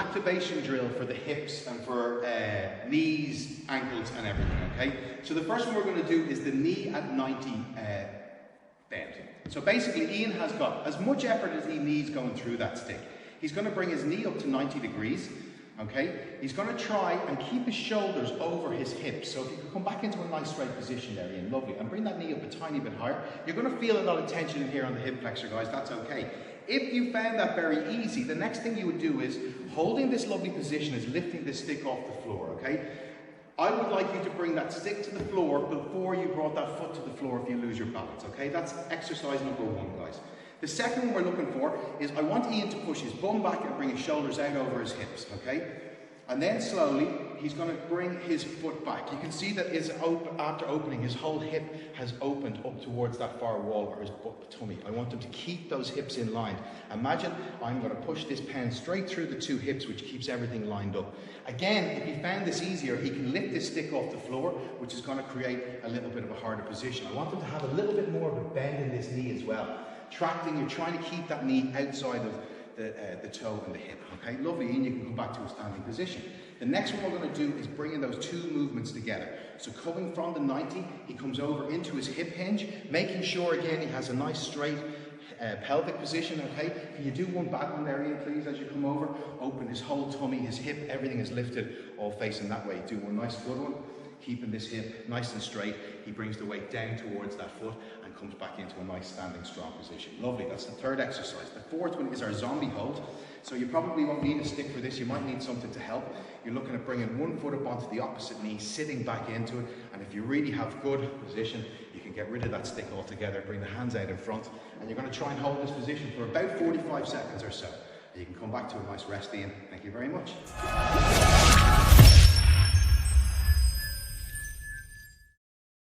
activation drill for the hips and for knees, ankles and everything, okay? So the first one we're going to do is the knee at 90 bend. So basically Ian has got as much effort as he needs going through that stick. He's going to bring his knee up to 90 degrees, okay? He's going to try and keep his shoulders over his hips. So if you could come back into a nice straight position there, Ian, lovely, and bring that knee up a tiny bit higher. You're going to feel a lot of tension in here on the hip flexor, guys, that's okay. If you found that very easy, the next thing you would do is, holding this lovely position, is lifting this stick off the floor, okay? I would like you to bring that stick to the floor before you brought that foot to the floor if you lose your balance, okay? That's exercise number one, guys. The second one we're looking for is I want Ian to push his bum back and bring his shoulders out over his hips, okay? And then slowly, he's going to bring his foot back. You can see that after opening, his whole hip has opened up towards that far wall or his tummy. I want him to keep those hips in line. Imagine I'm going to push this pen straight through the two hips, which keeps everything lined up. Again, if he found this easier, he can lift this stick off the floor, which is going to create a little bit of a harder position. I want him to have a little bit more of a bend in this knee as well. Tracting, you're trying to keep that knee outside of the toe and the hip, okay? Lovely, and you can come back to a standing position. The next one we're going to do is bringing those two movements together. So coming from the 90, he comes over into his hip hinge, making sure again he has a nice straight pelvic position, okay? Can you do one back one there, Ian, please, as you come over? Open his whole tummy, his hip, everything is lifted, all facing that way. Do one nice good one. Keeping this hip nice and straight, he brings the weight down towards that foot and comes back into a nice standing strong position. Lovely, that's the third exercise. The fourth one is our zombie hold. So you probably won't need a stick for this, you might need something to help. You're looking at bringing one foot up onto the opposite knee, sitting back into it, and if you really have good position, you can get rid of that stick altogether, bring the hands out in front, and you're going to try and hold this position for about 45 seconds or so. You can come back to a nice rest, Ian. Thank you very much.